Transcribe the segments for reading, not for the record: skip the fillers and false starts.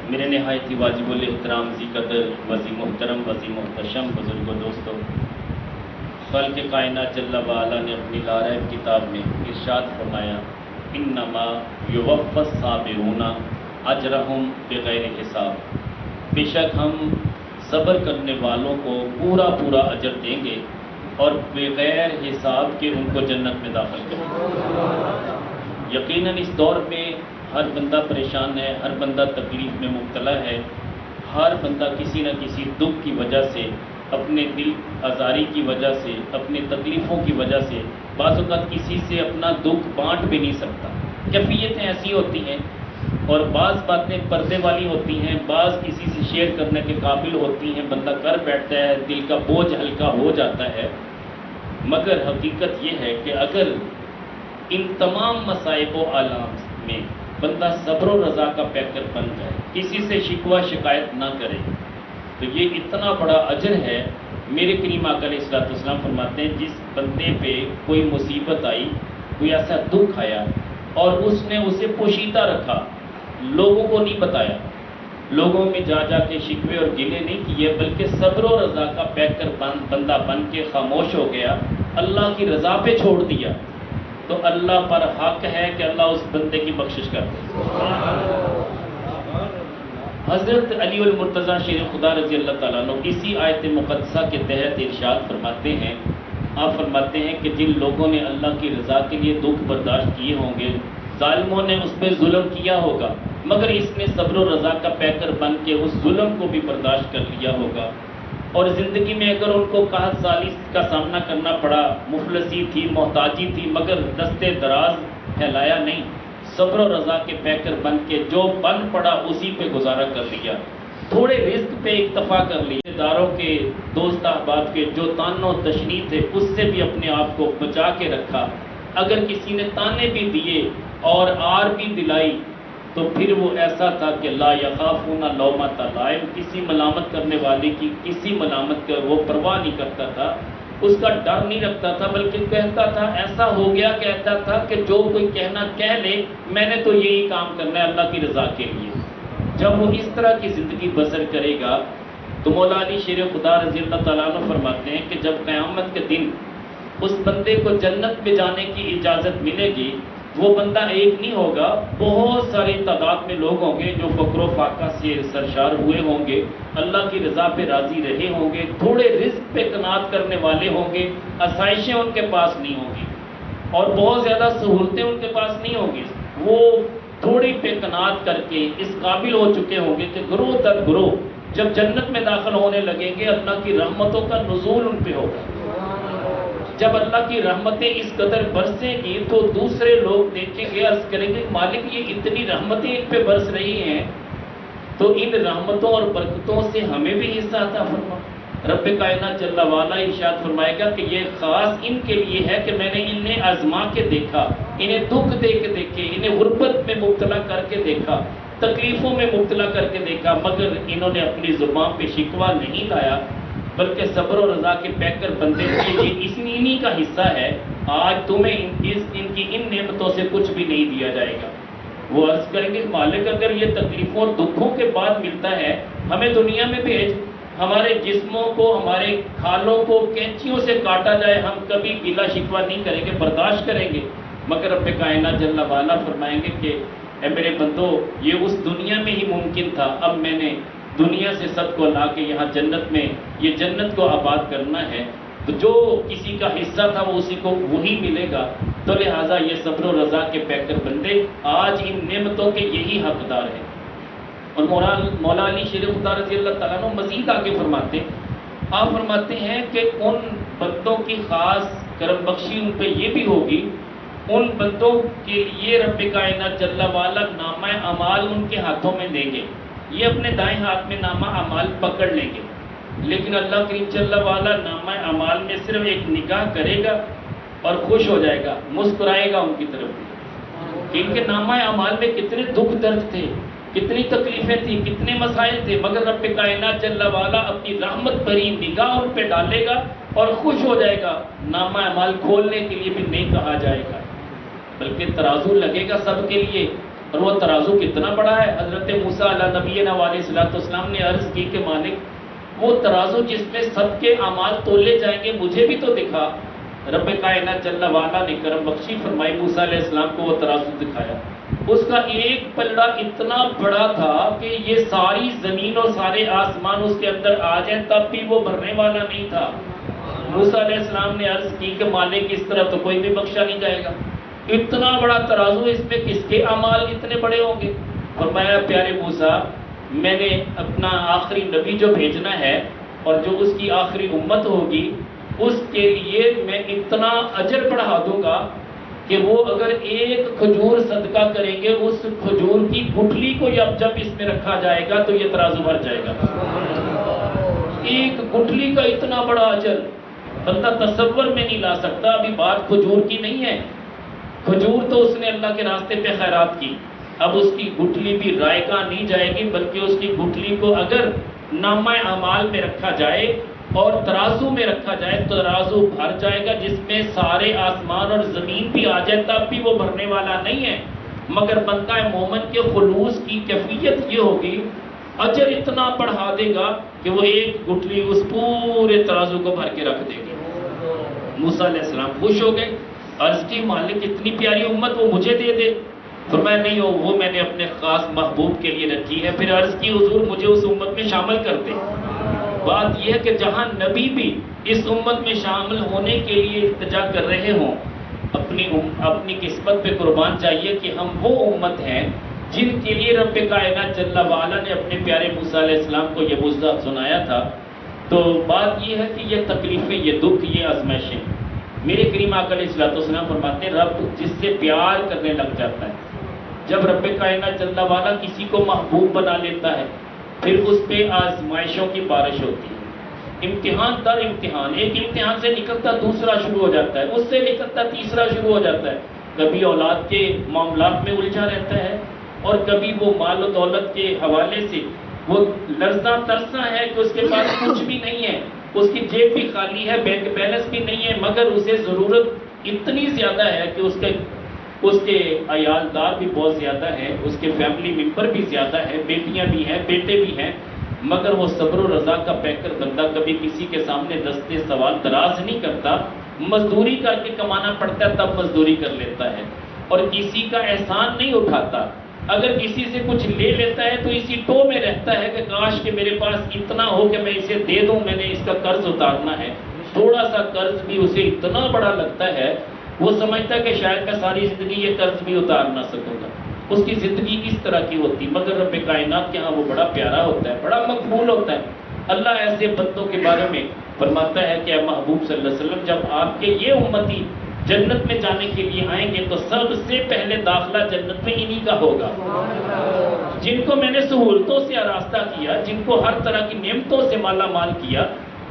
میرے نہایت ہی واجب الاحترام ذی قدر وزی محترم وزی محتشم بزرگ و دوستوں، خالق کائنات جل وعلا نے اپنی لاریب کتاب میں ارشاد فرمایا، انما یوفی الصابرون اجرہم بغیر حساب، بے شک ہم صبر کرنے والوں کو پورا پورا اجر دیں گے اور بغیر حساب کے ان کو جنت میں داخل کریں گے۔ یقیناً اس دور میں ہر بندہ پریشان ہے، ہر بندہ تکلیف میں مبتلا ہے، ہر بندہ کسی نہ کسی دکھ کی وجہ سے، اپنے دل آزاری کی وجہ سے، اپنے تکلیفوں کی وجہ سے بعض اوقات کسی سے اپنا دکھ بانٹ بھی نہیں سکتا۔ کیفیتیں ایسی ہوتی ہیں اور بعض باتیں پردے والی ہوتی ہیں، بعض کسی سے شیئر کرنے کے قابل ہوتی ہیں، بندہ کر بیٹھتا ہے، دل کا بوجھ ہلکا ہو جاتا ہے۔ مگر حقیقت یہ ہے کہ اگر ان تمام مصائب و آلام میں بندہ صبر و رضا کا پیکر بن جائے، کسی سے شکوہ شکایت نہ کرے، تو یہ اتنا بڑا اجر ہے۔ میرے کریم آقا علیہ الصلوۃ والسلام فرماتے ہیں، جس بندے پہ کوئی مصیبت آئی، کوئی ایسا دکھ آیا اور اس نے اسے پوشیدہ رکھا، لوگوں کو نہیں بتایا، لوگوں میں جا جا کے شکوے اور گلے نہیں کیے، بلکہ صبر و رضا کا پیکر بندہ بن کے خاموش ہو گیا، اللہ کی رضا پہ چھوڑ دیا، تو اللہ پر حق ہے کہ اللہ اس بندے کی بخشش کر دے۔ حضرت علی المرتضیٰ شیر خدا رضی اللہ تعالیٰ عنہ اسی آیت مقدسہ کے تحت ارشاد فرماتے ہیں، آپ فرماتے ہیں کہ جن لوگوں نے اللہ کی رضا کے لیے دکھ برداشت کیے ہوں گے، ظالموں نے اس پہ ظلم کیا ہوگا، مگر اس نے صبر و رضا کا پیکر بن کے اس ظلم کو بھی برداشت کر لیا ہوگا، اور زندگی میں اگر ان کو قحط سالی کا سامنا کرنا پڑا، مفلسی تھی، محتاجی تھی، مگر دستے دراز پھیلایا نہیں، صبر و رضا کے پیکر بن کے جو بن پڑا اسی پہ گزارا کر لیا، تھوڑے رزق پہ اکتفا کر لی، رشتہ داروں کے، دوست احباب کے جو تان و تشنی تھے اس سے بھی اپنے آپ کو بچا کے رکھا، اگر کسی نے تانے بھی دیے اور آر بھی دلائی تو پھر وہ ایسا تھا کہ لا یخافون لومۃ لائم، کسی ملامت کرنے والے کی کسی ملامت کا وہ پرواہ نہیں کرتا تھا، اس کا ڈر نہیں رکھتا تھا، بلکہ کہتا تھا، ایسا ہو گیا کہتا تھا کہ جو کوئی کہنا کہہ لے، میں نے تو یہی کام کرنا ہے اللہ کی رضا کے لیے۔ جب وہ اس طرح کی زندگی بسر کرے گا تو مولا علی شیر خدا رضی اللہ تعالیٰ عنہ فرماتے ہیں کہ جب قیامت کے دن اس بندے کو جنت میں جانے کی اجازت ملے گی، وہ بندہ ایک نہیں ہوگا، بہت ساری تعداد میں لوگ ہوں گے جو فقر و فاقہ سے سرشار ہوئے ہوں گے، اللہ کی رضا پہ راضی رہے ہوں گے، تھوڑے رزق پہ قناعت کرنے والے ہوں گے، آسائشیں ان کے پاس نہیں ہوں گی اور بہت زیادہ سہولتیں ان کے پاس نہیں ہوں گی، وہ تھوڑی پہ قناعت کر کے اس قابل ہو چکے ہوں گے کہ گروہ در گروہ جب جنت میں داخل ہونے لگیں گے اللہ کی رحمتوں کا نزول ان پہ ہوگا۔ جب اللہ کی رحمتیں اس قدر برسیں گی تو دوسرے لوگ دیکھیں گے، عرض کریں گے مالک یہ اتنی رحمتیں ان پہ برس رہی ہیں تو ان رحمتوں اور برکتوں سے ہمیں بھی حصہ عطا فرما۔ رب کائنات جل وعلا ارشاد فرمائے گا کہ یہ خاص ان کے لیے ہے کہ میں نے انہیں آزما کے دیکھا، انہیں دکھ دے کے دیکھے، انہیں غربت میں مبتلا کر کے دیکھا، تکلیفوں میں مبتلا کر کے دیکھا، مگر انہوں نے اپنی زبان پہ شکوہ نہیں لایا، بلکہ صبر و رضا کے پیکر بندے کے یہ انہی کا حصہ ہے، آج تمہیں ان کی ان نعمتوں سے کچھ بھی نہیں دیا جائے گا۔ وہ عرض کریں گے مالک اگر یہ تکلیفوں اور دکھوں کے بعد ملتا ہے ہمیں دنیا میں بھیج، ہمارے جسموں کو، ہمارے کھالوں کو کینچیوں سے کاٹا جائے، ہم کبھی گلا شکوہ نہیں کریں گے، برداشت کریں گے، مگر رب کائنات جل وعلا فرمائیں گے کہ اے میرے بندو یہ اس دنیا میں ہی ممکن تھا، اب میں نے دنیا سے سب کو لا کے یہاں جنت میں یہ جنت کو آباد کرنا ہے، تو جو کسی کا حصہ تھا وہ اسی کو وہی ملے گا، تو لہٰذا یہ صبر و رضا کے پیکر بندے آج ان نعمتوں کے یہی حقدار ہیں۔ اور مولا علی شیر خدا رضی اللہ تعالیٰ عنہ مزید آگے فرماتے ہیں، آپ فرماتے ہیں کہ ان بندوں کی خاص کرم بخشی ان پہ یہ بھی ہوگی، ان بندوں کے لیے رب کائنات جل وعلا نامہ اعمال ان کے ہاتھوں میں دیں گے، یہ اپنے دائیں ہاتھ میں نامہ اعمال پکڑ لیں گے، لیکن اللہ کریم جل وعلا نامہ اعمال میں صرف ایک نگاہ کرے گا اور خوش ہو جائے گا، مسکرائے گا ان کی طرف کہ ان کے نامہ اعمال میں کتنے دکھ درد تھے، کتنی تکلیفیں تھیں، کتنے مسائل تھے، مگر رب کائنات جل وعلا اپنی رحمت بھری نگاہ ان پہ ڈالے گا اور خوش ہو جائے گا، نامہ اعمال کھولنے کے لیے بھی نہیں کہا جائے گا، بلکہ ترازو لگے گا سب کے لیے، اور وہ ترازو کتنا بڑا ہے. حضرت موسیٰ علیہ نبینا علیہ الصلوۃ والسلام نے عرض کی کہ مالک وہ ترازو جس میں سب کے اعمال تولے جائیں گے مجھے بھی تو دکھا. رب کائنات جل وعلا نے کرم بخشی فرمائی, موسیٰ علیہ السلام کو وہ ترازو دکھایا. اس کا ایک پلڑا اتنا بڑا تھا کہ یہ ساری زمین اور سارے آسمان اس کے اندر آ جائیں تب بھی وہ بھرنے والا نہیں تھا. موسیٰ علیہ السلام نے عرض کی کہ مالک اس طرف تو کوئی بھی بخشا نہیں جائے گا, اتنا بڑا ترازو, اس میں کس کے اعمال اتنے بڑے ہوں گے. فرمایا پیارے موسیٰ, میں نے اپنا آخری نبی جو بھیجنا ہے اور جو اس کی آخری امت ہوگی اس کے لیے میں اتنا اجر بڑھا دوں گا کہ وہ اگر ایک کھجور صدقہ کریں گے اس کھجور کی گٹھلی کو جب اس میں رکھا جائے گا تو یہ ترازو بھر جائے گا. ایک گٹھلی کا اتنا بڑا اجر بندہ تصور میں نہیں لا سکتا. ابھی بات کھجور کی نہیں ہے, کھجور تو اس نے اللہ کے راستے پہ خیرات کی, اب اس کی گٹھلی بھی رائقہ نہیں جائے گی بلکہ اس کی گٹھلی کو اگر نامہ اعمال میں رکھا جائے اور ترازو میں رکھا جائے تو ترازو بھر جائے گا, جس میں سارے آسمان اور زمین بھی آ جائے تب بھی وہ بھرنے والا نہیں ہے. مگر بندہ مومن کے خلوص کی کیفیت یہ ہوگی, اجر اتنا بڑھا دے گا کہ وہ ایک گٹھلی اس پورے ترازو کو بھر کے رکھ دے گی. موسیٰ علیہ السلام خوش ہو گئے, عرض کی مالک اتنی پیاری امت وہ مجھے دے دے. فرمایا نہیں وہ میں نے اپنے خاص محبوب کے لیے رکھی ہے. پھر عرض کی حضور مجھے اس امت میں شامل کر دے. بات یہ ہے کہ جہاں نبی بھی اس امت میں شامل ہونے کے لیے التجا کر رہے ہوں, اپنی قسمت پہ قربان چاہیے کہ ہم وہ امت ہیں جن کے لیے رب کائنات جل وعلا نے اپنے پیارے موسیٰ علیہ السلام کو یہ وعدہ سنایا تھا. تو بات یہ ہے کہ یہ تکلیفیں, یہ دکھ, یہ آزمائشیں, میرے کریم آقا علیہ الصلوۃ والسلام فرماتے ہیں رب جس سے پیار کرنے لگ جاتا ہے, جب رب کائنات جل وعلا کسی کو محبوب بنا لیتا ہے پھر اس پہ آزمائشوں کی بارش ہوتی ہے. امتحان در امتحان, ایک امتحان سے نکلتا دوسرا شروع ہو جاتا ہے, اس سے نکلتا تیسرا شروع ہو جاتا ہے. کبھی اولاد کے معاملات میں الجھا رہتا ہے اور کبھی وہ مال و دولت کے حوالے سے وہ لرزاں ترساں ہے کہ اس کے پاس کچھ بھی نہیں ہے, اس کی جیب بھی خالی ہے, بینک بیلنس بھی نہیں ہے, مگر اسے ضرورت اتنی زیادہ ہے کہ اس کے عیالدار بھی بہت زیادہ ہیں, اس کے فیملی ممبر بھی زیادہ ہیں, بیٹیاں بھی ہیں, بیٹے بھی ہیں, مگر وہ صبر و رضا کا پیکر بندہ کبھی کسی کے سامنے دستے سوال دراز نہیں کرتا. مزدوری کر کے کمانا پڑتا ہے تب مزدوری کر لیتا ہے, اور کسی کا احسان نہیں اٹھاتا. اگر کسی سے کچھ لے لیتا ہے تو اسی ٹو میں رہتا ہے کہ کاش کہ میرے پاس اتنا ہو کہ میں اسے دے دوں, میں نے اس کا قرض اتارنا ہے. تھوڑا سا قرض بھی اسے اتنا بڑا لگتا ہے, وہ سمجھتا ہے کہ شاید میں ساری زندگی یہ قرض بھی اتار نہ سکوں گا. اس کی زندگی اس طرح کی ہوتی, مگر رب کائنات کے ہاں وہ بڑا پیارا ہوتا ہے, بڑا مقبول ہوتا ہے. اللہ ایسے بندوں کے بارے میں فرماتا ہے کہ اے محبوب صلی اللہ علیہ وسلم جب آپ کے یہ امتی جنت میں جانے کے لیے آئیں گے تو سب سے پہلے داخلہ جنت میں انہی کا ہوگا. جن کو میں نے سہولتوں سے آراستہ کیا, جن کو ہر طرح کی نعمتوں سے مالا مال کیا,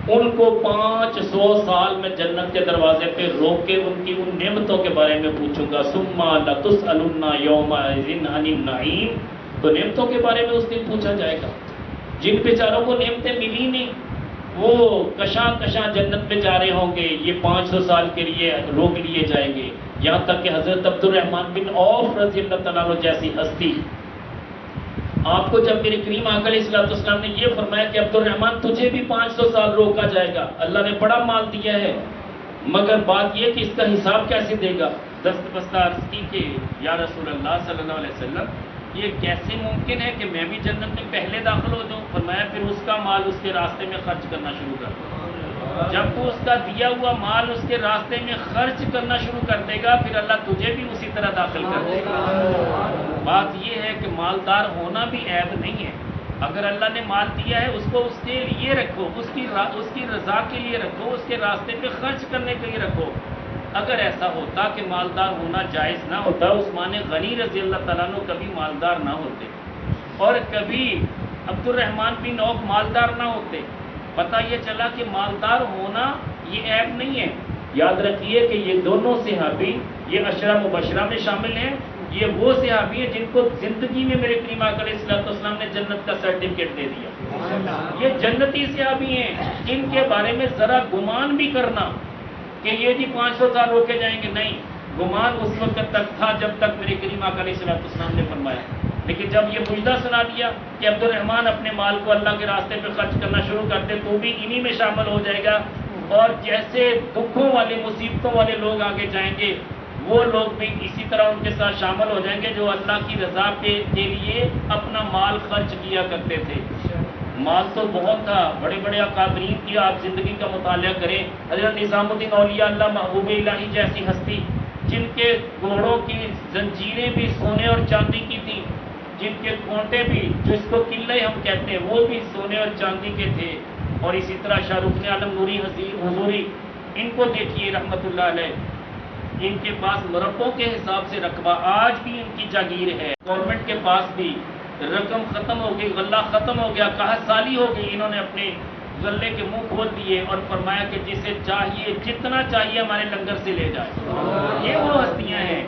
ان کو 500 سال میں جنت کے دروازے پہ روک کے ان کی ان نعمتوں کے بارے میں پوچھوں گا. ثم لتسألن یومئذ عن النعیم, تو نعمتوں کے بارے میں اس دن پوچھا جائے گا. جن بیچاروں کو نعمتیں ملی نہیں وہ کشاں کشاں جنت میں جا رہے ہوں گے, یہ 500 سال کے لیے روک لیے جائیں گے. یہاں تک کہ حضرت عبد الرحمن بن عوف رضی اللہ تعالیٰ عنہ جیسی ہستی, آپ کو جب میرے کریم آقا علیہ الصلوۃ والسلام نے یہ فرمایا کہ عبد الرحمن تجھے بھی 500 سال روکا جائے گا, اللہ نے بڑا مال دیا ہے, مگر بات یہ کہ اس کا حساب کیسے دے گا. دست بستہ عرض کی کہ یا رسول اللہ صلی اللہ علیہ وسلم یہ کیسے ممکن ہے کہ میں بھی جنت میں پہلے داخل ہو جاؤں. فرمایا پھر اس کا مال اس کے راستے میں خرچ کرنا شروع کر دو. جب تو اس کا دیا ہوا مال اس کے راستے میں خرچ کرنا شروع کر دے گا پھر اللہ تجھے بھی اسی طرح داخل کر دے گا. بات یہ ہے کہ مالدار ہونا بھی عیب نہیں ہے. اگر اللہ نے مال دیا ہے اس کو اس کے لیے رکھو, اس کی رضا کے لیے رکھو, اس کے راستے پہ خرچ کرنے کے لیے رکھو. اگر ایسا ہوتا کہ مالدار ہونا جائز نہ ہوتا, عثمان غنی رضی اللہ تعالیٰ عنہ کبھی مالدار نہ ہوتے اور کبھی عبد الرحمن بن عوف مالدار نہ ہوتے. پتہ یہ چلا کہ مالدار ہونا یہ عیب نہیں ہے. یاد رکھیے کہ یہ دونوں صحابی یہ عشرہ مبشرہ میں شامل ہیں. یہ وہ صحابی ہیں جن کو زندگی میں میرے کریم آقا علیہ الصلوۃ والسلام نے جنت کا سرٹیفکیٹ دے دیا. یہ جنتی صحابی ہیں, ان کے بارے میں ذرا گمان بھی کرنا کہ یہ جی 500 سال روکے جائیں گے, نہیں. گمان اس وقت تک تھا جب تک میرے کریم آقا علیہ السلام نے فرمایا، لیکن جب یہ مجدہ سنا دیا کہ عبد الرحمن اپنے مال کو اللہ کے راستے پہ خرچ کرنا شروع کر دے تو بھی انہی میں شامل ہو جائے گا، اور جیسے دکھوں والے مصیبتوں والے لوگ آگے جائیں گے وہ لوگ بھی اسی طرح ان کے ساتھ شامل ہو جائیں گے جو اللہ کی رضا کے لیے اپنا مال خرچ کیا کرتے تھے۔ مال تو بہت تھا، بڑے بڑے اکابرین کی آپ زندگی کا مطالعہ کریں، حضرت نظام الدین اولیاء اللہ محبوب الہی جیسی ہستی جن کے گھوڑوں کی زنجیریں بھی سونے اور چاندی کی تھیں، جن کے کھونٹے بھی جو اس کو قلعے ہم کہتے ہیں وہ بھی سونے اور چاندی کے تھے، اور اسی طرح شاہ رخ عالم نوری حضوری، ان کو دیکھیے رحمت اللہ علیہ، ان کے پاس مربوں کے حساب سے رقبہ آج بھی ان کی جاگیر ہے، گورنمنٹ کے پاس بھی رقم ختم ہو گئی، غلہ ختم ہو گیا، قحط سالی ہو گئی، انہوں نے اپنے غلے کے منہ کھول دیے اور فرمایا کہ جسے چاہیے جتنا چاہیے ہمارے لنگر سے لے جائے۔ یہ وہ ہستیاں ہیں۔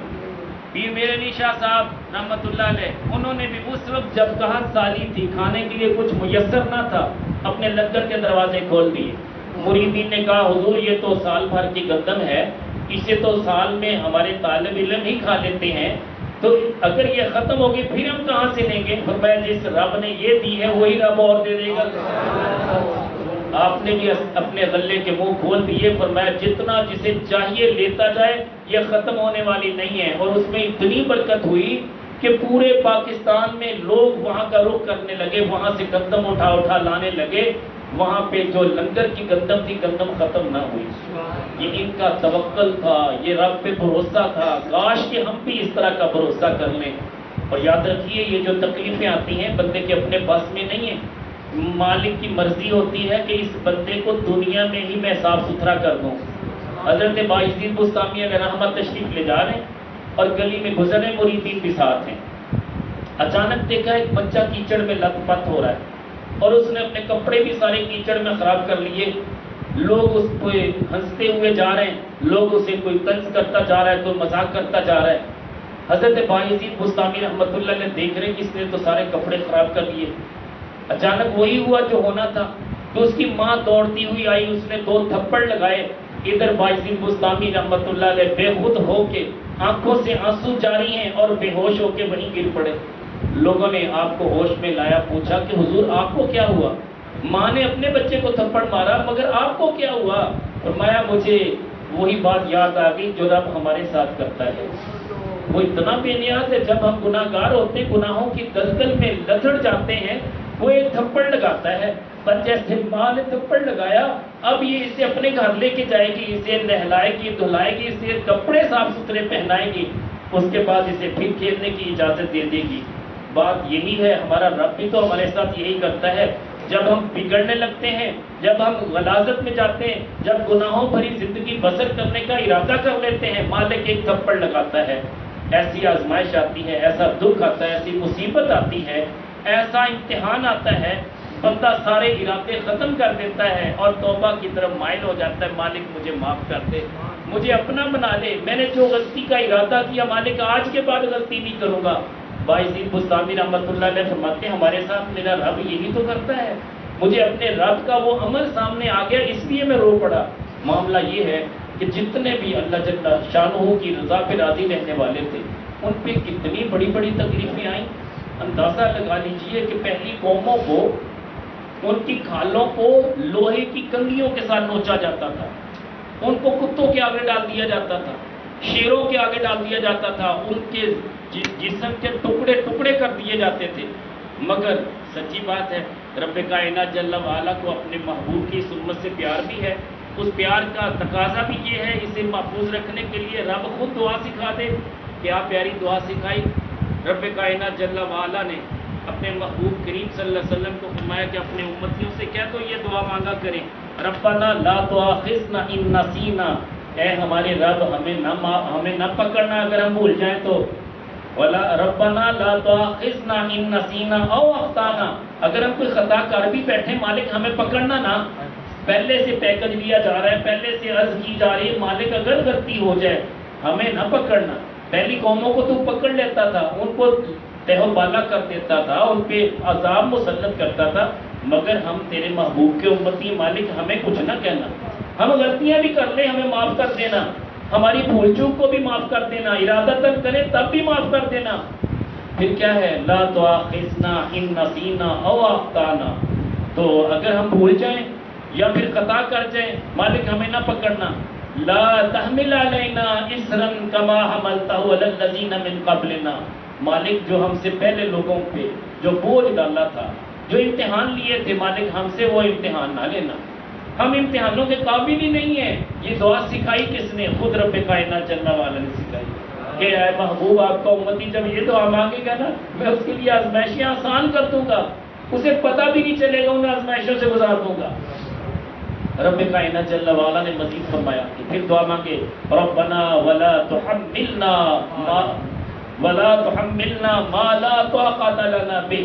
پیر میرے علی شاہ صاحب رحمت اللہ علیہ، انہوں نے بھی اس وقت جب قحط سالی تھی، کھانے کے لیے کچھ میسر نہ تھا، اپنے لنگر کے دروازے کھول دیے۔ مریدین نے کہا حضور یہ تو سال بھر کی گندم ہے، اسے تو سال میں ہمارے طالب علم ہی کھا لیتے ہیں، تو اگر یہ ختم ہوگی پھر ہم کہاں سے لیں گے؟ فرمایا جس رب نے یہ دی ہے وہی رب اور دے دے گا۔ آپ نے بھی اپنے غلے کے منہ کھول دیے، فرمایا جتنا جسے چاہیے لیتا جائے، یہ ختم ہونے والی نہیں ہے۔ اور اس میں اتنی برکت ہوئی کہ پورے پاکستان میں لوگ وہاں کا رخ کرنے لگے، وہاں سے گندم اٹھا اٹھا لانے لگے، وہاں پہ جو لنگر کی گندم تھی گندم ختم نہ ہوئی۔ یہ ان کا توکل تھا، یہ رب پہ بھروسہ تھا۔ کاش کہ ہم بھی اس طرح کا بھروسہ کر لیں۔ اور یاد رکھیے یہ جو تکلیفیں آتی ہیں بندے کے اپنے بس میں نہیں ہیں، مالک کی مرضی ہوتی ہے کہ اس بندے کو دنیا میں ہی میں صاف ستھرا کر دوں۔ حضرت باعزید بستامی علیہ رحمت تشریف لے جا رہے ہیں اور گلی میں گزر رہے مریدین بھی ساتھ ہیں، اچانک دیکھا ایک بچہ کیچڑ میں لت پت ہو رہا ہے اور اس نے اپنے کپڑے بھی سارے کیچڑ میں خراب کر لیے۔ لوگ اس کو ہنستے ہوئے جا رہے ہیں، لوگ اسے کوئی طنز کرتا جا رہا ہے، کوئی مذاق کرتا جا رہا ہے۔ حضرت باعزید بستامی رحمت اللہ علیہ دیکھ رہے کہ اس نے تو سارے کپڑے خراب کر لیے۔ اچانک وہی ہوا جو ہونا تھا، تو اس کی ماں دوڑتی ہوئی آئی، اس نے 2 تھپڑ لگائے۔ ادھر باعزید بستامی رحمت اللہ علیہ بے خود ہو کے آنکھوں سے آنسو جاری ہیں اور بے ہوش ہو کے وہیں گر پڑے۔ لوگوں نے آپ کو ہوش میں لایا، پوچھا کہ حضور آپ کو کیا ہوا؟ ماں نے اپنے بچے کو تھپڑ مارا مگر آپ کو کیا ہوا؟ فرمایا مجھے وہی بات یاد آ گئی جو رب ہمارے ساتھ کرتا ہے۔ وہ اتنا بے نیاز ہے، جب ہم گناہ گار ہوتے ہیں، گناہوں کی دلدل میں لتڑ جاتے ہیں، وہ ایک تھپڑ لگاتا ہے۔ پر جیسے ماں نے تھپڑ لگایا، اب یہ اسے اپنے گھر لے کے جائے گی، اسے نہلائے گی، دھلائے گی، اسے کپڑے صاف ستھرے پہنائے گی، اس کے بعد اسے پھر کھیلنے کی اجازت دے دے گی۔ بات یہی ہے، ہمارا رب بھی تو ہمارے ساتھ یہی کرتا ہے۔ جب ہم بگڑنے لگتے ہیں، جب ہم غلاظت میں جاتے ہیں، جب گناہوں بھری زندگی بسر کرنے کا ارادہ کر لیتے ہیں، مالک ایک تھپڑ لگاتا ہے۔ ایسی آزمائش آتی ہے، ایسا دکھ آتا ہے، ایسی مصیبت آتی ہے، ایسا امتحان آتا ہے، بندہ سارے ارادے ختم کر دیتا ہے اور توبہ کی طرف مائل ہو جاتا ہے، مالک مجھے معاف کر دے، مجھے اپنا بنا لے، میں نے جو غلطی کا ارادہ کیا مالک آج کے بعد غلطی نہیں کروں گا۔ باعزید بستامی رحمت اللہ علیہ فرماتے ہیں ہمارے ساتھ میرا رب یہی تو کرتا ہے، مجھے اپنے رب کا وہ عمل سامنے آ گیا اس لیے میں رو پڑا۔ معاملہ یہ ہے کہ جتنے بھی اللہ جل شانہ کی رضا پہ راضی رہنے والے تھے ان پہ کتنی بڑی بڑی تکلیفیں آئیں۔ اندازہ لگا لیجئے کہ پہلی قوموں کو ان کی کھالوں کو لوہے کی کنگھیوں کے ساتھ نوچا جاتا تھا، ان کو کتوں کے آگے ڈال دیا جاتا تھا، شیروں کے آگے ڈال دیا جاتا تھا، ان کے جسم کے ٹکڑے ٹکڑے کر دیے جاتے تھے۔ مگر سچی بات ہے رب کائنات جل وعلا کو اپنے محبوب کی اس امت سے پیار بھی ہے، اس پیار کا تقاضا بھی یہ ہے اسے محفوظ رکھنے کے لیے رب خود دعا سکھا دے۔ کیا پیاری دعا سکھائی رب کائنات جل وعلا نے اپنے محبوب کریم صلی اللہ علیہ وسلم کو فرمایا کہ اپنے امتیوں سے کیا تو یہ دعا مانگا کریں، ربنا لا تؤاخذنا ان نسینا، اے ہمارے رب ہمیں نہ پکڑنا اگر ہم بھول جائیں تو، ولا ربنا لا تؤاخذنا ان نسینا او اخطانا، اگر ہم کوئی خطا کر بھی بیٹھے مالک ہمیں پکڑنا نہ۔ پہلے سے پیکج لیا جا رہا ہے، پہلے سے عرض کی جا رہی ہے مالک اگر غلطی ہو جائے ہمیں نہ پکڑنا۔ پہلی قوموں کو تو پکڑ لیتا تھا، ان کو تہو بالا کر دیتا تھا، ان پہ عذاب مسلط کرتا تھا، مگر ہم تیرے محبوب کے امتی مالک ہمیں کچھ نہ کہنا، ہم غلطیاں بھی کر لیں ہمیں معاف کر دینا، ہماری بھول چوک کو بھی معاف کر دینا، ارادتاً کریں تب بھی معاف کر دینا۔ پھر کیا ہے، لا تؤاخذنا ان نسینا او اخطانا، تو اگر ہم بھول جائیں یا پھر خطا کر جائیں، مالک ہمیں نہ پکڑنا۔ لا تحمل علینا اصرا کما حملتہ علی الذین من قبلنا، مالک جو ہم سے پہلے لوگوں پہ جو بوجھ ڈالا تھا، جو امتحان لیے تھے، مالک ہم سے وہ امتحان نہ لینا، ہم امتحانوں کے قابل ہی نہیں ہیں۔ یہ دعا سکھائی کس نے؟ خود رب کائنات جل وعلا نے سکھائی کہ اے محبوب آپ کا امتی جب یہ دعا مانگے گا نا، میں اس کے لیے آزمائشیں آسان کر دوں گا، اسے پتہ بھی نہیں چلے گا، ان آزمائشوں سے گزار دوں گا۔ رب کائنات جل وعلا نے مزید فرمایا کہ پھر دعا مانگے، ربنا ولا تحملنا ما لا طاقت لنا به،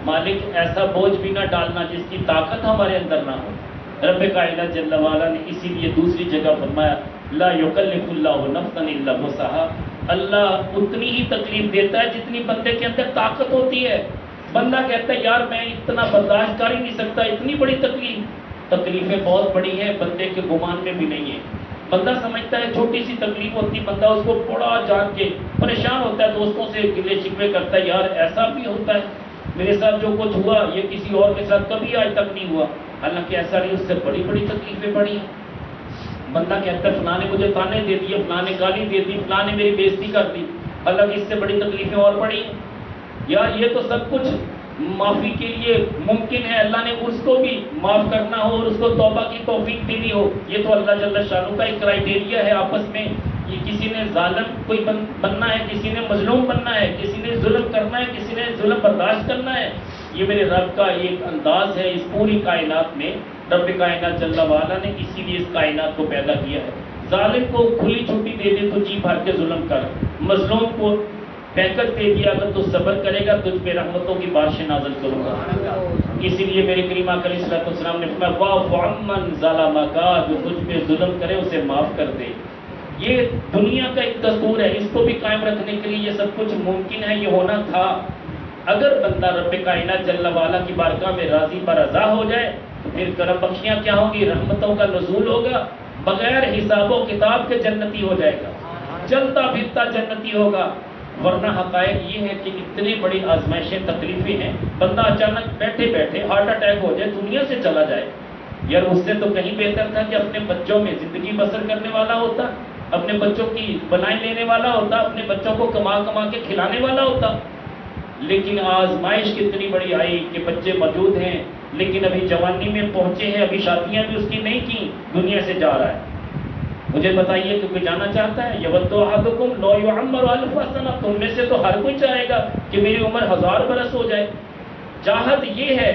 مالک ایسا بوجھ بھی نہ ڈالنا جس کی طاقت ہمارے اندر نہ ہو۔ رب کائنات جل وعلا نے اسی لیے دوسری جگہ فرمایا، لا یکلف اللہ نفسا الا وسعها، اللہ اتنی ہی تکلیف دیتا ہے جتنی بندے کے اندر طاقت ہوتی ہے۔ بندہ کہتا ہے یار میں اتنا برداشت کر ہی نہیں سکتا، اتنی بڑی تکلیفیں بہت بڑی ہیں، بندے کے گمان میں بھی نہیں ہے۔ بندہ سمجھتا ہے چھوٹی سی تکلیف ہوتی، بندہ اس کو بڑا جان کے پریشان ہوتا ہے، دوستوں سے گلے شکوے کرتا ہے، یار ایسا بھی ہوتا ہے، میرے ساتھ جو کچھ ہوا یہ کسی اور کے ساتھ کبھی آج تک نہیں ہوا، حالانکہ ایسا نہیں، اس سے بڑی بڑی تکلیفیں بڑی ہیں۔ بندہ کہتا ہے فلاں نے مجھے تانے دے دیے، فلاں نے گالی دے دی، فلاں نے میری بےزتی کر دی، حالانکہ اس سے بڑی تکلیفیں اور بڑی ہیں۔ یار یہ تو سب کچھ معافی کے لیے ممکن ہے، اللہ نے اس کو بھی معاف کرنا ہو اور اس کو توبہ کی توفیق دینی ہو، یہ تو اللہ جل شانہ کا ایک کرائیٹیریا ہے۔ آپس میں یہ کسی نے ظالم کوئی بننا ہے، کسی نے مظلوم بننا ہے، کسی نے ظلم کرنا ہے، کسی نے ظلم برداشت کرنا ہے، یہ میرے رب کا ایک انداز ہے اس پوری کائنات میں۔ رب کائنات جل وعلا نے اسی لیے اس کائنات کو پیدا کیا ہے۔ ظالم کو کھلی چھٹی دے دے تو جی بھر کے ظلم کر، مظلوم کو پیکج دے دیا اگر تو صبر کرے گا تجھ پہ رحمتوں کی بارشیں نازل کروں گا۔ اسی لیے میرے کریم آقا علیہ الصلوۃ والسلام نے فرمایا واعف عمن ظلمک، جو تجھ پہ ظلم کرے اسے معاف کر دے۔ یہ دنیا کا ایک دستور ہے، اس کو بھی قائم رکھنے کے لیے یہ سب کچھ ممکن ہے، یہ ہونا تھا۔ اگر بندہ رب کائنات جل وعلا کی بارگاہ میں راضی پر رضا ہو جائے تو پھر کرم بخشیاں کیا ہوں گی، رحمتوں کا نزول ہوگا، بغیر حساب و کتاب کے جنتی ہو جائے گا، چلتا پھرتا جنتی ہوگا۔ ورنہ حقائق یہ ہے کہ اتنی بڑی آزمائشیں تکلیفیں ہیں، بندہ اچانک بیٹھے بیٹھے ہارٹ اٹیک ہو جائے، دنیا سے چلا جائے، یار اس سے تو کہیں بہتر تھا کہ اپنے بچوں میں زندگی بسر کرنے والا ہوتا، اپنے بچوں کی بنائی لینے والا ہوتا، اپنے بچوں کو کما کما کے کھلانے والا ہوتا۔ لیکن آزمائش کتنی بڑی آئی کہ بچے موجود ہیں لیکن ابھی جوانی میں پہنچے ہیں، ابھی شادیاں بھی اس کی نہیں کی، دنیا سے جا رہا ہے۔ مجھے بتائیے کہ کوئی جانا چاہتا ہے؟ یود احدکم لو یعمر الف سنہ، تم میں سے تو ہر کوئی چاہے گا کہ میری عمر 1000 برس ہو جائے، چاہت یہ ہے۔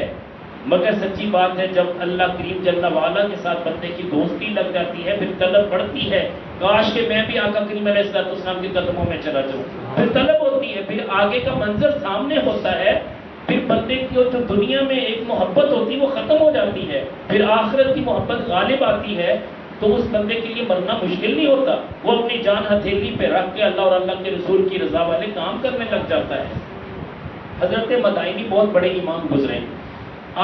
مگر سچی بات ہے جب اللہ کریم جل وعلا کے ساتھ بندے کی دوستی لگ جاتی ہے پھر طلب بڑھتی ہے، کاش کہ میں بھی آقا کریم علیہ الصلوۃ والسلام کے قدموں میں چلا جاؤں، پھر طلب ہوتی ہے، پھر آگے کا منظر سامنے ہوتا ہے، پھر بندے کی جو دنیا میں ایک محبت ہوتی ہے وہ ختم ہو جاتی ہے، پھر آخرت کی محبت غالب آتی ہے، تو اس بندے کے لیے مرنا مشکل نہیں ہوتا، وہ اپنی جان ہتھیلی پہ رکھ کے اللہ اور اللہ کے رسول کی رضا والے کام کرنے لگ جاتا ہے۔ حضرت مدائنی بہت بڑے امام گزرے،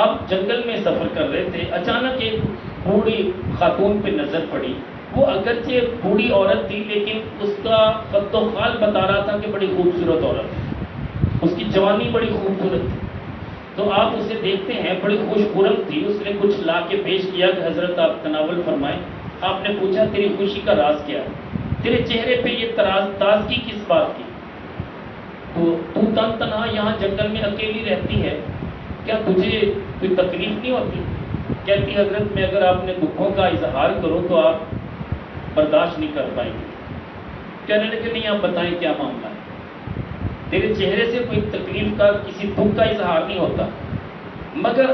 آپ جنگل میں سفر کر رہے تھے، اچانک ایک بوڑھی خاتون پہ نظر پڑی، وہ اگرچہ بوڑھی عورت تھی لیکن اس کا خط و خال بتا رہا تھا کہ بڑی خوبصورت عورت تھی، اس کی جوانی بڑی خوبصورت تھی، تو آپ اسے دیکھتے ہیں بڑی خوش خرم تھی، اس نے کچھ لا کے پیش کیا کہ حضرت آپ تناول فرمائیں۔ آپ نے پوچھا تیری خوشی کا راز کیا ہے، تیرے چہرے پہ یہ تازگی کس بات کی، تو تن تنہا یہاں جنگل میں اکیلی رہتی ہے، کیا تجھے کوئی تکلیف نہیں ہوتی؟ کہتی حضرت میں اگر آپ نے دکھوں کا اظہار کرو تو آپ برداشت نہیں کر پائیں گے۔ کہنے لگے نہیں آپ بتائیں کیا معاملہ ہے، تیرے چہرے سے کوئی تکلیف کا کسی دکھ کا اظہار نہیں ہوتا، مگر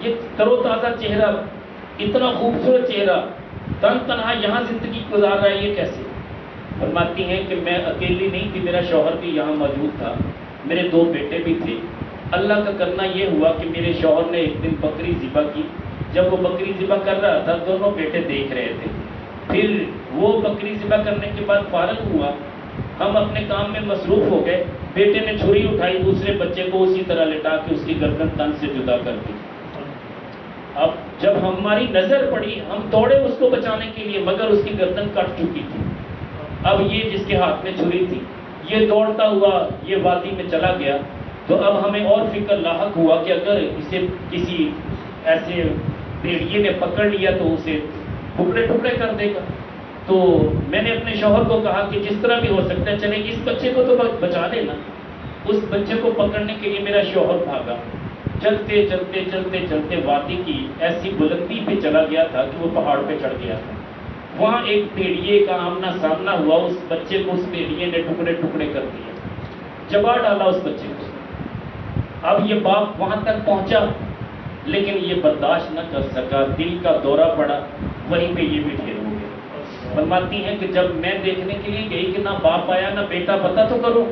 یہ تر و تازہ چہرہ، اتنا خوبصورت چہرہ، تن تنہا یہاں زندگی گزار رہا ہے، یہ کیسے؟ فرماتی ہیں کہ میں اکیلی نہیں تھی، میرا شوہر بھی یہاں موجود تھا، میرے 2 بیٹے بھی تھے۔ اللہ کا کرنا یہ ہوا کہ میرے شوہر نے ایک دن بکری ذبح کی، جب وہ بکری ذبح کر رہا تھا دونوں بیٹے دیکھ رہے تھے، پھر وہ بکری ذبح کرنے کے بعد فارغ ہوا، ہم اپنے کام میں مصروف ہو گئے، بیٹے نے چھری اٹھائی، دوسرے بچے کو اسی طرح لٹا کے اس کی گردن تن سے جدا کر دی۔ اب جب ہماری نظر پڑی ہم دوڑے اس کو بچانے کے لیے، مگر اس کی گردن کٹ چکی تھی، اب یہ جس کے ہاتھ میں چھری تھی یہ دوڑتا ہوا یہ وادی میں چلا گیا، تو اب ہمیں اور فکر لاحق ہوا کہ اگر اسے کسی ایسے بھیڑیے نے پکڑ لیا تو اسے ٹکڑے ٹکڑے کر دے گا۔ تو میں نے اپنے شوہر کو کہا کہ جس طرح بھی ہو سکتا ہے چلے اس بچے کو تو بچا دینا۔ اس بچے کو پکڑنے کے لیے میرا شوہر بھاگا، چلتے چلتے چلتے چلتے وادی کی ایسی بلندی پہ چلا گیا تھا کہ وہ پہاڑ پہ چڑھ گیا تھا۔ وہاں ایک بھیڑیے کا آمنا سامنا ہوا، اس بچے کو اس بھیڑیے نے ٹکڑے ٹکڑے کر دیا، چبا ڈالا اس بچے کو۔ اب یہ باپ وہاں تک پہنچا لیکن یہ برداشت نہ کر سکا، دل کا دورہ پڑا، وہیں پہ یہ بھی ڈھیر ہو گیا۔ فرماتی ہیں کہ جب میں دیکھنے کے لیے گئی کہ نہ باپ آیا نہ بیٹا، پتہ تو کرو،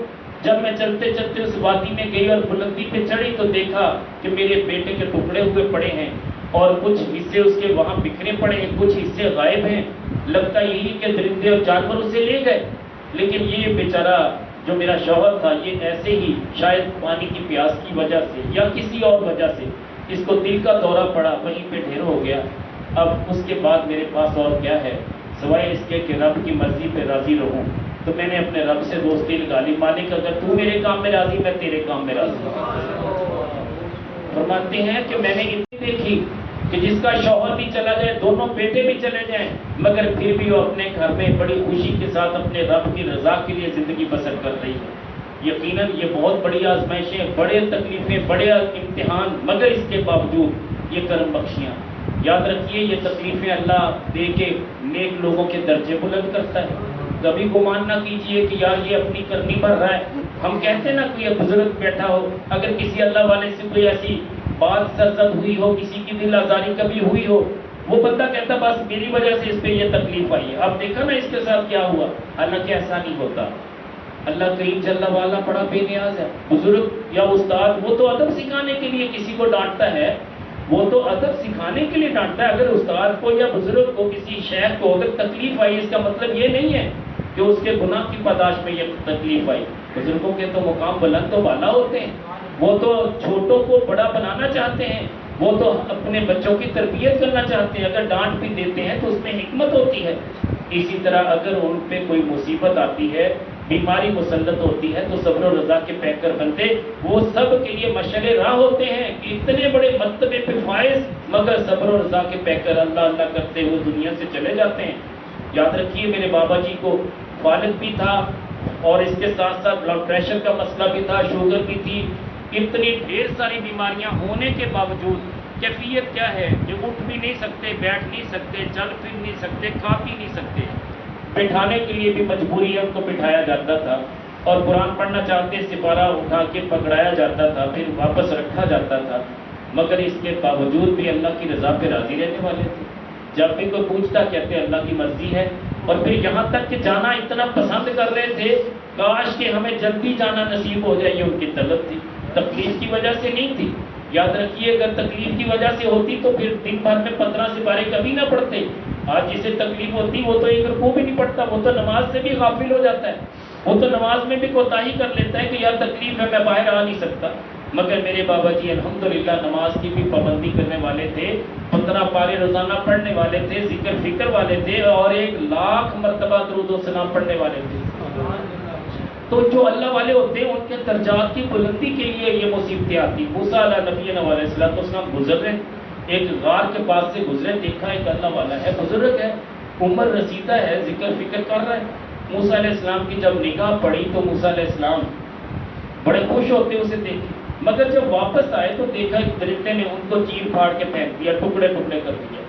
جب میں چلتے چلتے اس وادی میں گئی اور بلندی پہ چڑھی تو دیکھا کہ میرے بیٹے کے ٹکڑے ہوئے پڑے ہیں اور کچھ حصے اس کے وہاں بکھرے پڑے ہیں، کچھ حصے غائب ہیں۔ لگتا یہی کہ درندے اور جانور اسے لے گئے، لیکن یہ بیچارہ جو میرا شوہر تھا یہ ایسے ہی شاید پانی کی پیاس کی وجہ سے یا کسی اور وجہ سے اس کو دل کا دورہ پڑا، وہیں پہ ڈھیر ہو گیا۔ اب اس کے بعد میرے پاس اور کیا ہے سوائے اس کے کہ رب کی مرضی پہ راضی رہوں، تو میں نے اپنے رب سے دوستی لگا لی، مالک اگر تو میرے کام میں راضی میں تیرے کام میں راضی ہوں۔ فرماتے ہیں کہ میں نے اتنی دیکھی کہ جس کا شوہر بھی چلا جائے، دونوں بیٹے بھی چلے جائیں، مگر پھر بھی وہ اپنے گھر میں بڑی خوشی کے ساتھ اپنے رب کی رضا کے لیے زندگی بسر کر رہی ہے۔ یقیناً یہ بہت بڑی آزمائشیں، بڑے تکلیفیں، بڑے امتحان، مگر اس کے باوجود یہ کرم بخشیاں۔ یاد رکھیے یہ تکلیفیں اللہ دے کے نیک لوگوں کے درجے بلند کرتا ہے۔ کبھی گمان نہ کیجئے کہ یار یہ اپنی کرنی بھر رہا ہے۔ ہم کہتے ہیں نا کوئی بزرگ بیٹھا ہو، اگر کسی اللہ والے سے کوئی ایسی بات سرزد ہوئی ہو، کسی کی دل آزاری کبھی ہوئی ہو، وہ بندہ کہتا بس میری وجہ سے اس پہ یہ تکلیف آئی ہے۔ اب دیکھا نا اس کے ساتھ کیا ہوا، حالانکہ ایسا نہیں ہوتا۔ اللہ کہیں جل والا بڑا بے نیاز ہے۔ بزرگ یا استاد وہ تو ادب سکھانے کے لیے کسی کو ڈانٹتا ہے، وہ تو ادب سکھانے کے لیے ڈانٹتا ہے۔ اگر استاد کو یا بزرگ کو کسی شیخ کو اگر تکلیف آئی، اس کا مطلب یہ نہیں ہے کہ اس کے گناہ کی پاداش میں یہ تکلیف آئی۔ بزرگوں کے تو مقام بلند و بالا ہوتے ہیں، وہ تو چھوٹوں کو بڑا بنانا چاہتے ہیں، وہ تو اپنے بچوں کی تربیت کرنا چاہتے ہیں۔ اگر ڈانٹ بھی دیتے ہیں تو اس میں حکمت ہوتی ہے۔ اسی طرح اگر ان پہ کوئی مصیبت آتی ہے، بیماری مسلط ہوتی ہے، تو صبر و رضا کے پیکر بندے وہ سب کے لیے مشعل راہ ہوتے ہیں کہ اتنے بڑے مرتبے پہ فائز، مگر صبر و رضا کے پیکر اللہ اللہ کرتے ہوئے دنیا سے چلے جاتے ہیں۔ یاد رکھیے میرے بابا جی کو فالج بھی تھا اور اس کے ساتھ ساتھ بلڈ پریشر کا مسئلہ بھی تھا، شوگر بھی تھی، اتنی ڈھیر ساری بیماریاں ہونے کے باوجود کیفیت کیا ہے کہ اٹھ بھی نہیں سکتے، بیٹھ نہیں سکتے، چل پھر نہیں سکتے، کھا پی نہیں سکتے۔ بٹھانے کے لیے بھی مجبوری ہے، ان کو بٹھایا جاتا تھا، اور قرآن پڑھنا چاہتے سپارہ اٹھا کے پکڑایا جاتا تھا، پھر واپس رکھا جاتا تھا، مگر اس کے باوجود بھی اللہ کی رضا پہ راضی رہنے والے تھے۔ جب بھی کوئی پوچھتا کہتے اللہ کی مرضی ہے، اور پھر یہاں تک کہ جانا اتنا پسند کر رہے تھے، کاش کہ ہمیں جلدی جانا نصیب ہو جائے، یہ ان کی طلب تھی، تکلیف کی وجہ سے نہیں تھی۔ یاد رکھیے اگر تکلیف کی وجہ سے ہوتی تو پھر دن بھر میں 15 سپارے کبھی نہ پڑھتے۔ آج جسے تکلیف ہوتی وہ تو ایک رکوع بھی نہیں پڑھتا، وہ تو نماز سے بھی غافل ہو جاتا ہے، وہ تو نماز میں بھی کوتاہی کر لیتا ہے کہ یار تکلیف ہے میں باہر آ نہیں سکتا۔ مگر میرے بابا جی الحمدللہ نماز کی بھی پابندی کرنے والے تھے، 15 پارے روزانہ پڑھنے والے تھے، ذکر فکر والے تھے، اور 1,00,000 مرتبہ درود و سلام پڑھنے والے تھے۔ تو جو اللہ والے ہوتے ہیں ان کے درجات کی بلندی کے لیے یہ مصیبتیں آتی۔ موسیٰ علیہ نبینا علیہ السلام گزر رہے، ایک غار کے پاس سے گزرے، دیکھا ایک اللہ والا ہے، بزرگ ہے، عمر رسیدہ ہے، ذکر فکر کر رہا ہے۔ موسیٰ علیہ السلام کی جب نگاہ پڑی تو موسیٰ علیہ السلام بڑے خوش ہوتے اسے دیکھے، مگر جب واپس آئے تو دیکھا ایک درندے نے ان کو چیر پھاڑ کے پھینک دیا، ٹکڑے ٹکڑے کر دیا۔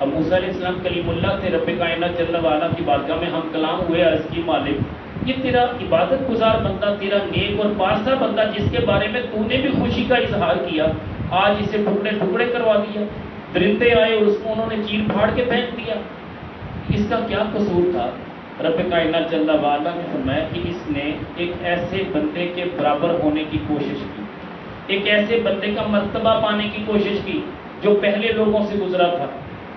اب موسیٰ علیہ السلام کلیم اللہ تھے، رب کائنات جل وعلا کی بارگاہ میں ہم کلام ہوئے، عرض کی مالک یہ تیرا عبادت گزار بندہ، تیرا نیک اور پارسا بندہ جس کے بارے میں تو نے بھی خوشی کا اظہار کیا، آج اسے ٹکڑے ٹکڑے کروا دیا۔ درندے آئے اور اس کو انہوں نے چیر پھاڑ کے پھینک دیا، اس کا کیا قصور تھا؟ رب کائنات جل وعلا نے فرمایا کہ اس نے ایک ایسے بندے کے برابر ہونے کی کوشش کی، ایک ایسے بندے کا مرتبہ پانے کی کوشش کی جو پہلے لوگوں سے گزرا تھا،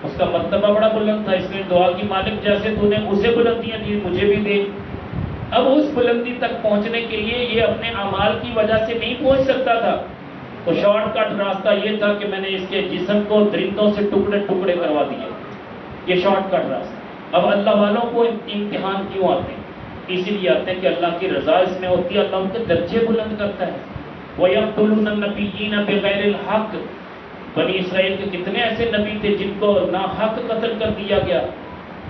اس کا مرتبہ بڑا بلند تھا، اس نے دعا کی مالک جیسے تو نے اسے بلندیاں دی مجھے بھی دے۔ اب اس بلندی تک پہنچنے کے لیے یہ اپنے اعمال کی وجہ سے نہیں پہنچ سکتا تھا، تو شارٹ کٹ راستہ یہ تھا کہ میں نے اس کے جسم کو درندوں سے ٹکڑے ٹکڑے کروا دیے، یہ شارٹ کٹ راستہ۔ اب اللہ والوں کو امتحان کیوں آتے ہیں؟ اسی لیے آتے ہیں کہ اللہ کی رضا اس میں ہوتی ہے، اللہ ان کے درجے بلند کرتا ہے۔ وَيَقْتُلُونَ النَّبِيِّينَ بِغَيْرِ الْحَقِّ، بنی اسرائیل کے کتنے ایسے نبی تھے جن کو ناحق قتل کر دیا گیا۔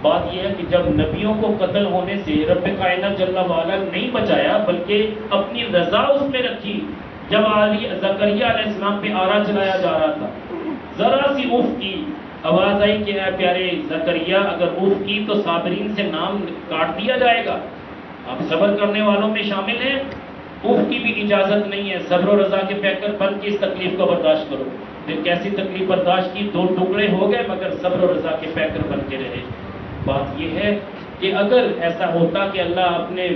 بات یہ ہے کہ جب نبیوں کو قتل ہونے سے رب کائنات جل وعلا نہیں بچایا بلکہ اپنی رضا اس میں رکھی۔ جب زکریا علیہ السلام پہ آرا چلایا جا رہا تھا، ذرا سی اف کی آواز آئی کہ اے پیارے زکریا اگر اف کی تو صابرین سے نام کاٹ دیا جائے گا، آپ صبر کرنے والوں میں شامل ہیں۔ اف کی بھی اجازت نہیں ہے، صبر و رضا کے پیکر بن کے اس تکلیف کو برداشت کرو۔ پھر کیسی تکلیف برداشت کی، 2 ٹکڑے ہو گئے مگر صبر و رضا کے پیکر بن کے رہے۔ بات یہ ہے کہ اگر ایسا ہوتا کہ اللہ اپنے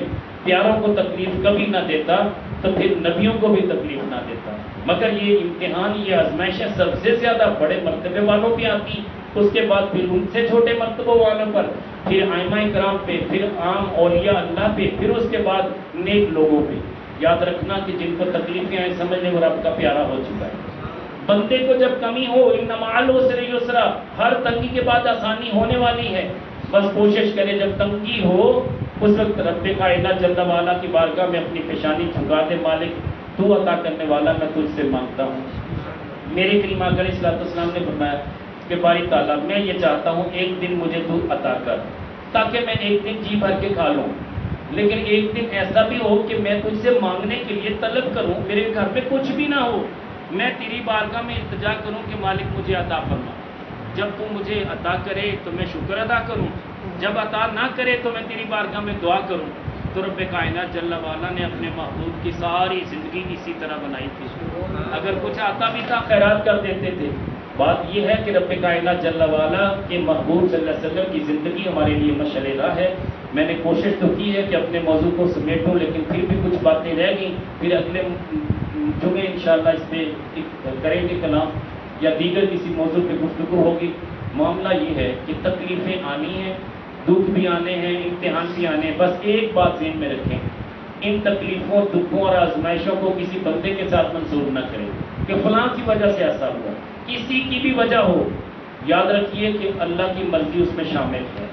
پیاروں کو تکلیف کبھی نہ دیتا تو پھر نبیوں کو بھی تکلیف نہ دیتا، مگر یہ امتحان، یہ آزمائشیں سب سے زیادہ بڑے مرتبے والوں پہ آتی، اس کے بعد پھر ان سے چھوٹے مرتبوں والوں پر، پھر ائمہ کرام پہ، پھر عام اولیاء اللہ پہ، پھر اس کے بعد نیک لوگوں پہ۔ یاد رکھنا کہ جن کو تکلیفیں آئیں سمجھ لیں وہ رب کا پیارا ہو چکا ہے۔ بندے کو جب کمی ہو، ان مع العسر یسرا، ہر تنگی کے بعد آسانی ہونے والی ہے، بس کوشش کرے جب تنگی ہو اس وقت رب کائنات جل وعلا کی بارگاہ میں اپنی پیشانی جھکا دے، مالک تو عطا کرنے والا، میں تجھ سے مانگتا ہوں۔ میرے کریم آقا علیہ الصلوۃ والسلام نے فرمایا کہ باری تعالیٰ میں یہ چاہتا ہوں ایک دن مجھے تو عطا کر تاکہ میں ایک دن جی بھر کے کھا لوں، لیکن ایک دن ایسا بھی ہو کہ میں تجھ سے مانگنے کے لیے طلب کروں، میرے گھر میں کچھ بھی نہ ہو، میں تیری بارگاہ میں التجا کروں کہ مالک مجھے عطا فرما۔ جب تو مجھے عطا کرے تو میں شکر ادا کروں، جب عطا نہ کرے تو میں تیری بارگاہ میں دعا کروں۔ تو رب کائنات جل وعلا نے اپنے محبوب کی ساری زندگی اسی طرح بنائی تھی، اگر کچھ آتا بھی تھا خیرات کر دیتے تھے۔ بات یہ ہے کہ رب کائنات جل وعلا کے محبوب صلی اللہ علیہ وسلم کی زندگی ہمارے لیے مشعل راہ ہے۔ میں نے کوشش تو کی ہے کہ اپنے موضوع کو سمیٹوں، لیکن پھر بھی کچھ باتیں رہ گئیں، پھر اگلے جمعے انشاءاللہ اس پہ کریں گے کلام، یا دیگر کسی موضوع پہ گفتگو ہوگی۔ معاملہ یہ ہے کہ تکلیفیں آنی ہیں، دکھ بھی آنے ہیں، امتحان بھی آنے ہیں، بس ایک بات ذہن میں رکھیں، ان تکلیفوں، دکھوں اور آزمائشوں کو کسی بندے کے ساتھ منسوب نہ کریں کہ فلاں کی وجہ سے ایسا ہوا، کسی کی بھی وجہ ہو، یاد رکھیے کہ اللہ کی مرضی اس میں شامل ہے۔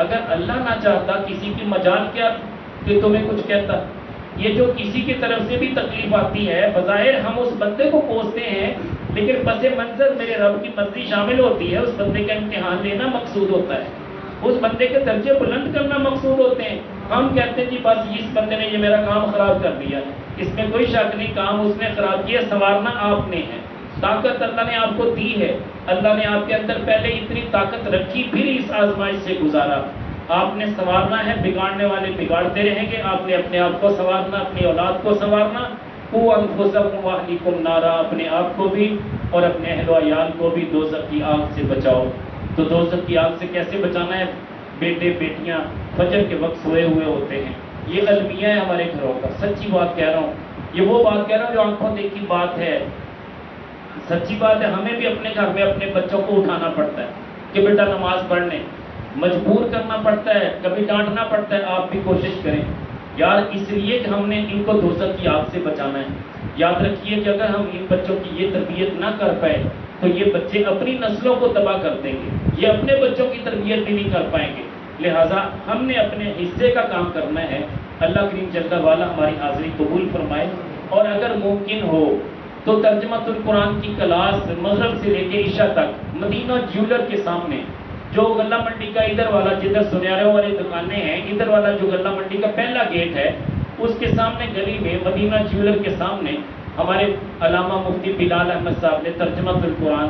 اگر اللہ نہ چاہتا کسی کی مجال کیا کہ تمہیں کچھ کہتا، یہ جو کسی کی طرف سے بھی تکلیف آتی ہے بظاہر ہم اس بندے کو کوستے ہیں، لیکن پس منظر میرے رب کی مرضی شامل ہوتی ہے، اس بندے کا امتحان لینا مقصود ہوتا ہے، اس بندے کے درجے بلند کرنا مقصود ہوتے ہیں۔ ہم کہتے ہیں جی بس اس بندے نے یہ میرا کام خراب کر دیا، اس میں کوئی شک نہیں، کام اس نے خراب کیا، سنوارنا آپ نے ہے، طاقت اللہ نے آپ کو دی ہے، اللہ نے آپ کے اندر پہلے اتنی طاقت رکھی، پھر اس آزمائش سے گزارا، آپ نے سنوارنا ہے، بگاڑنے والے بگاڑتے رہیں گے، آپ نے اپنے آپ کو سنوارنا، اپنی اولاد کو سنوارنا، قوا انفسکم واہلیکم نارا، اپنے آپ کو بھی اور اپنے اہل و عیال کو بھی دوزخ کی آگ سے بچاؤ۔ تو دوزخ کی آگ سے کیسے بچانا ہے؟ بیٹے بیٹیاں فجر کے وقت سوئے ہوئے ہوتے ہیں، یہ المیہ ہے ہمارے گھروں کا، سچی بات کہہ رہا ہوں، یہ وہ بات کہہ رہا ہوں جو آنکھوں دیکھی بات ہے، سچی بات ہے۔ ہمیں بھی اپنے گھر میں اپنے بچوں کو اٹھانا پڑتا ہے کہ بیٹا نماز پڑھنے، مجبور کرنا پڑتا ہے، کبھی ڈانٹنا پڑتا ہے، آپ بھی کوشش کریں یار، اس لیے کہ ہم نے ان کو دوزخ کی آگ سے بچانا ہے۔ یاد رکھیے کہ اگر ہم ان بچوں کی یہ تربیت نہ کر پائے تو یہ بچے اپنی نسلوں کو تباہ کر دیں گے، یہ اپنے بچوں کی تربیت بھی نہیں کر پائیں گے، لہٰذا ہم نے اپنے حصے کا کام کرنا ہے۔ اللہ کریم جل وعلا ہماری حاضری قبول فرمائے، اور اگر ممکن ہو تو ترجمۃ القرآن کی کلاس مغرب سے لے کے عشاء تک مدینہ جیولر کے سامنے، جو غلہ منڈی کا ادھر والا، جدھر سنیاروں والی دکانیں ہیں، ادھر والا جو غلہ منڈی کا پہلا گیٹ ہے، اس کے سامنے گلی میں مدینہ جیولر کے سامنے ہمارے علامہ مفتی بلال احمد صاحب نے ترجمۃ القرآن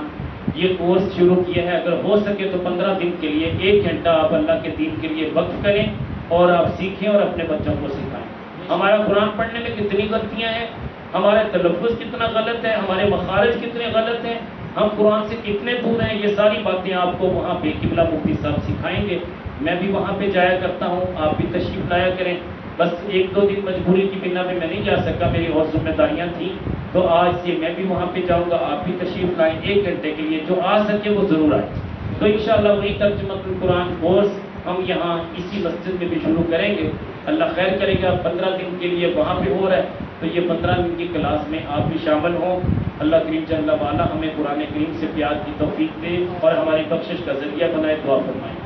یہ کورس شروع کیا ہے۔ اگر ہو سکے تو 15 دن کے لیے 1 گھنٹہ آپ اللہ کے دین کے لیے وقف کریں اور آپ سیکھیں اور اپنے بچوں کو سکھائیں۔ ہمارا قرآن پڑھنے میں کتنی غلطیاں ہیں، ہمارے تلفظ کتنا غلط ہے، ہمارے مخارج کتنے غلط ہیں، ہم قرآن سے کتنے دور ہیں، یہ ساری باتیں آپ کو وہاں پہ قبلہ مفتی صاحب سکھائیں گے۔ میں بھی وہاں پہ جایا کرتا ہوں، آپ بھی تشریف لایا کریں، بس 1-2 دن مجبوری کی بنا پہ میں نہیں جا سکا، میری اور ذمہ داریاں تھیں، تو آج سے میں بھی وہاں پہ جاؤں گا، آپ بھی تشریف لائیں 1 گھنٹے کے لیے، جو آ سکے وہ ضرور آئے۔ تو انشاءاللہ وہی ترجمۃ القرآن کورس ہم یہاں اسی مسجد میں بھی شروع کریں گے، اللہ خیر کرے گا۔ 15 دن کے لیے وہاں پہ ہو رہا ہے، تو یہ 15 دن کی کلاس میں آپ بھی شامل ہوں۔ اللہ کریم جل وعلا ہمیں قرآن کریم سے پیار کی توفیق دے اور ہماری بخشش کا ذریعہ بنائے، دعا فرمائیں۔